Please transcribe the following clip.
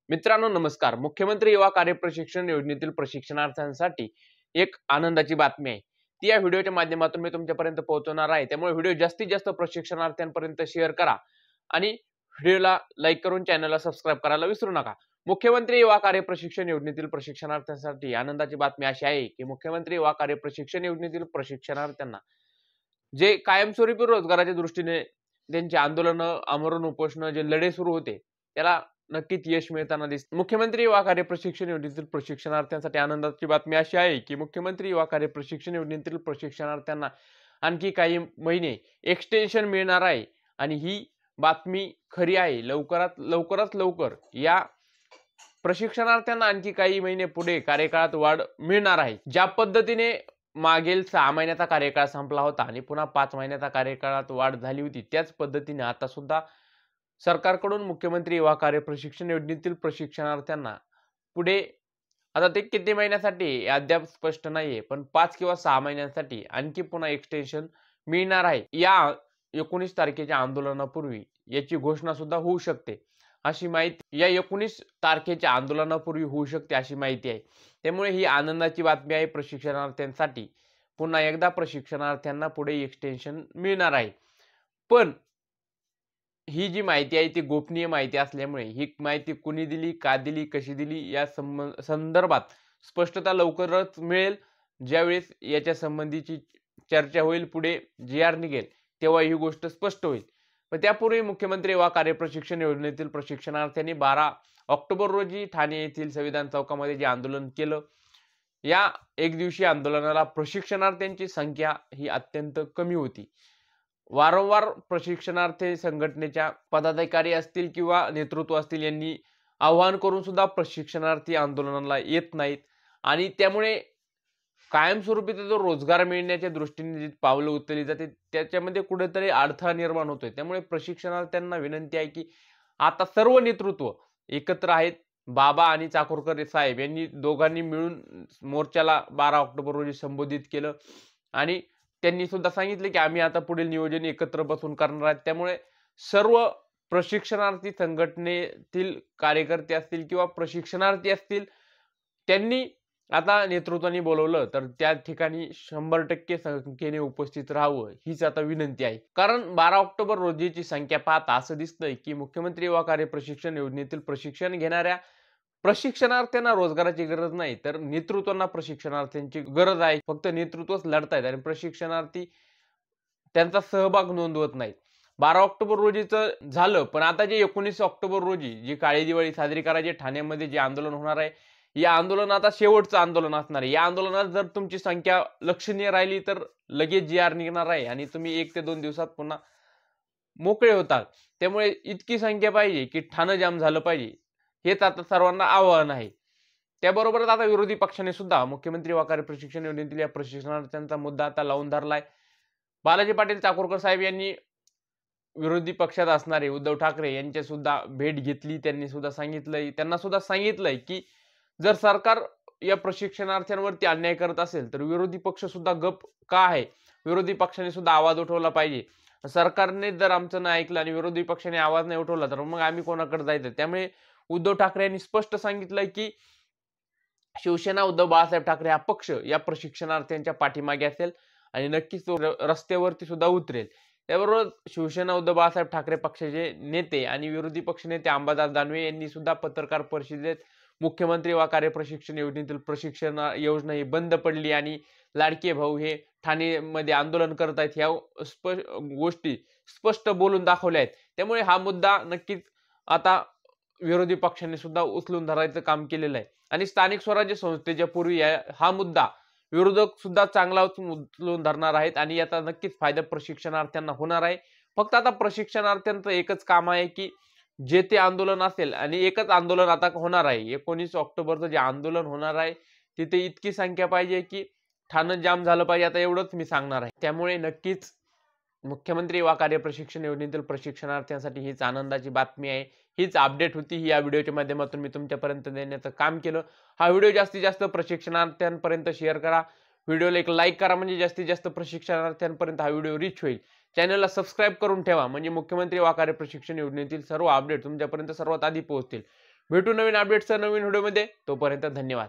मित्रांनो नमस्कार. मुख्यमंत्री युवा कार्यप्रशिक्षण योजनेतील प्रशिक्षणार्थ्यांसाठी एक आनंदाची बातमी आहे. ती या व्हिडिओच्या माध्यमातून मी तुमच्यापर्यंत पोहोचवणार आहे. त्यामुळे व्हिडिओ जास्तीत जास्त प्रशिक्षणार्थ्यांपर्यंत शेअर करा आणि व्हिडिओला लाईक करून चॅनलला सबस्क्राईब करायला विसरू नका. मुख्यमंत्री युवा कार्यप्रशिक्षण योजनेतील प्रशिक्षणार्थ्यांसाठी आनंदाची बातमी अशी आहे की मुख्यमंत्री युवा कार्यप्रशिक्षण योजनेतील प्रशिक्षणार्थ्यांना जे कायमस्वरूपी रोजगाराच्या दृष्टीने त्यांचे आंदोलन, आमरण उपोषण जे लढे सुरू होते त्याला नक्कीच यश मिळताना दिसते. मुख्यमंत्री युवा कार्यप्रशिक्षण योजनेतील प्रशिक्षणार्थ्यांसाठी आनंदाची बातमी अशी आहे की मुख्यमंत्री युवा कार्यप्रशिक्षण योजनेतील प्रशिक्षणार्थ्यांना आणखी काही महिने एक्सटेन्शन मिळणार आहे आणि ही बातमी खरी आहे. लवकरात लवकर या प्रशिक्षणार्थ्यांना आणखी काही महिने पुढे कार्यकाळात वाढ मिळणार आहे. ज्या पद्धतीने मागील 6 महिन्याचा कार्यकाळ संपला होता आणि पुन्हा 5 महिन्याचा कार्यकाळात वाढ झाली होती, त्याच पद्धतीने आता सुद्धा सरकारकडून मुख्यमंत्री युवा कार्यप्रशिक्षण योजनेतील प्रशिक्षणार्थ्यांना पुढे आता ते किती महिन्यासाठी अद्याप स्पष्ट नाहीये, पण 5 किंवा 6 महिन्यांसाठी आणखी पुन्हा एक्सटेन्शन मिळणार आहे. या 19 तारखेच्या आंदोलनापूर्वी याची घोषणा सुद्धा होऊ शकते अशी माहिती या 19 तारखेच्या आंदोलनापूर्वी होऊ शकते अशी माहिती आहे. त्यामुळे ही आनंदाची बातमी आहे प्रशिक्षणार्थ्यांसाठी. पुन्हा एकदा प्रशिक्षणार्थ्यांना पुढे एक्सटेन्शन मिळणार आहे. पण ही जी माहिती आहे ती गोपनीय माहिती असल्यामुळे ही माहिती कुणी दिली, का दिली, कशी दिली या संदर्भात स्पष्टता लवकरच मिळेल. ज्यावेळेस याच्या संबंधीची चर्चा होईल, पुढे जी.आर. निघेल तेव्हा ही गोष्ट स्पष्ट होईल. पण त्यापूर्वी मुख्यमंत्री युवा कार्यप्रशिक्षण योजनेतील प्रशिक्षणार्थ्यांनी 12 ऑक्टोबर रोजी ठाणे येथील संविधान चौकामध्ये जे आंदोलन केलं, या एक दिवसीय आंदोलनाला प्रशिक्षणार्थ्यांची संख्या ही अत्यंत कमी होती. वारंवार प्रशिक्षणार्थी संघटनेच्या पदाधिकारी असतील किंवा नेतृत्व असतील यांनी आवाहन करून सुद्धा प्रशिक्षणार्थी आंदोलनाला येत नाहीत आणि त्यामुळे कायमस्वरूपी जो रोजगार मिळण्याच्या दृष्टीने जी पावलं उचलली जाते त्याच्यामध्ये कुठेतरी अडथळा निर्माण होतोय. त्यामुळे प्रशिक्षणार्थ्यांना विनंती आहे की आता सर्व नेतृत्व एकत्र आहेत. बाबा आणि चाकूरकर साहेब यांनी दोघांनी मिळून मोर्चाला 12 ऑक्टोबर रोजी संबोधित केलं आणि त्यांनी सुद्धा सांगितले की आम्ही आता पुढील नियोजन एकत्र बसून करणार आहेत. त्यामुळे सर्व प्रशिक्षणार्थी संघटनेतील कार्यकर्ते असतील किंवा प्रशिक्षणार्थी असतील त्यांनी आता नेतृत्वाने बोलवलं तर त्या ठिकाणी 100% संख्येने उपस्थित राहावं हीच आता विनंती आहे. कारण 12 ऑक्टोबर रोजीची संख्या पाहता असं दिसतंय की मुख्यमंत्री युवा कार्यप्रशिक्षण योजनेतील प्रशिक्षण घेणाऱ्या प्रशिक्षणार्थ्यांना रोजगाराची गरज नाही तर नेतृत्वांना प्रशिक्षणार्थ्यांची गरज आहे. फक्त नेतृत्वच लढतायत आणि प्रशिक्षणार्थी त्यांचा सहभाग नोंदवत नाहीत. 12 ऑक्टोबर रोजीचं झालं, पण आता जे 19 ऑक्टोबर रोजी जी काळी दिवाळी साजरी करायची ठाण्यामध्ये जे आंदोलन होणार आहे, या आंदोलन आता शेवटचं आंदोलन असणार आहे. या आंदोलनात जर तुमची संख्या लक्षणीय राहिली तर लगेच जी.आर. निघणार आहे आणि तुम्ही 1 ते 2 दिवसात पुन्हा मोकळे होतात. त्यामुळे इतकी संख्या पाहिजे की ठाणं जाम झालं पाहिजे, हेच आता सर्वांना आव्हान आहे. त्याबरोबरच आता विरोधी पक्षाने सुद्धा मुख्यमंत्री युवा कार्यप्रशिक्षण योजनेतील या प्रशिक्षणार्थ्यांचा मुद्दा आता लावून धरलाय. बालाजी पाटील चाकूरकर साहेब यांनी विरोधी पक्षात असणारे उद्धव ठाकरे यांची सुद्धा भेट घेतली. त्यांनी सुद्धा सांगितलंय की जर सरकार या प्रशिक्षणार्थ्यांवरती अन्याय करत असेल तर विरोधी पक्ष सुद्धा गप का आहे? विरोधी पक्षाने सुद्धा आवाज उठवला पाहिजे. सरकारने जर आमचं नाही ऐकलं आणि विरोधी पक्षाने आवाज नाही उठवला तर मग आम्ही कोणाकडे जायचं? त्यामुळे उद्धव ठाकरे यांनी स्पष्ट सांगितलंय की शिवसेना उद्धव बाळासाहेब ठाकरे हा पक्ष या प्रशिक्षणार्थ्यांच्या पाठीमागे असेल आणि नक्कीच तो रस्त्यावरती सुद्धा उतरेल. त्याबरोबर शिवसेना उद्धव बाळासाहेब ठाकरे पक्षाचे नेते आणि विरोधी पक्षनेते अंबादास दानवे यांनी सुद्धा पत्रकार परिषदेत मुख्यमंत्री युवा कार्यप्रशिक्षण योजनेतील प्रशिक्षण योजना ही बंद पडली आणि लाडके भाऊ हे ठाणेमध्ये आंदोलन करत आहेत ह्या गोष्टी स्पष्ट बोलून दाखवल्या आहेत. त्यामुळे हा मुद्दा नक्कीच आता विरोधी पक्षाने सुद्धा उचलून धरायचं काम केलेलं आहे आणि स्थानिक स्वराज्य संस्थेच्या पूर्वी हा मुद्दा विरोधक सुद्धा चांगला उचलून धरणार आहेत आणि याचा नक्कीच फायदा प्रशिक्षणार्थ्यांना होणार आहे. फक्त आता प्रशिक्षणार्थ्यांचं एकच काम आहे की जे ते आंदोलन असेल आणि एकच आंदोलन आता होणार आहे 19 ऑक्टोबरचं जे आंदोलन होणार आहे तिथे इतकी संख्या पाहिजे की ठाणं जाम झालं पाहिजे. आता एवढंच मी सांगणार आहे. त्यामुळे नक्कीच मुख्यमंत्री युवा कार्यप्रशिक्षण योजनेतील प्रशिक्षणार्थ्यांसाठी हीच आनंदाची बातमी आहे. हीच अपडेट होती. ही या व्हिडिओच्या माध्यमातून मी तुमच्यापर्यंत देण्याचं काम केलं. हा व्हिडिओ जास्तीत जास्त प्रशिक्षणार्थ्यांपर्यंत शेअर करा. व्हिडिओला एक लाईक करा म्हणजे जास्तीत जास्त प्रशिक्षणार्थ्यांपर्यंत हा व्हिडिओ रीच होईल. चॅनलला सबस्क्राईब करून ठेवा म्हणजे मुख्यमंत्री युवा कार्यप्रशिक्षण योजनेतील सर्व अपडेट तुमच्यापर्यंत सर्वात आधी पोहोचतील. भेटू नवीन अपडेट्सच्या नवीन व्हिडिओमध्ये. तोपर्यंत धन्यवाद.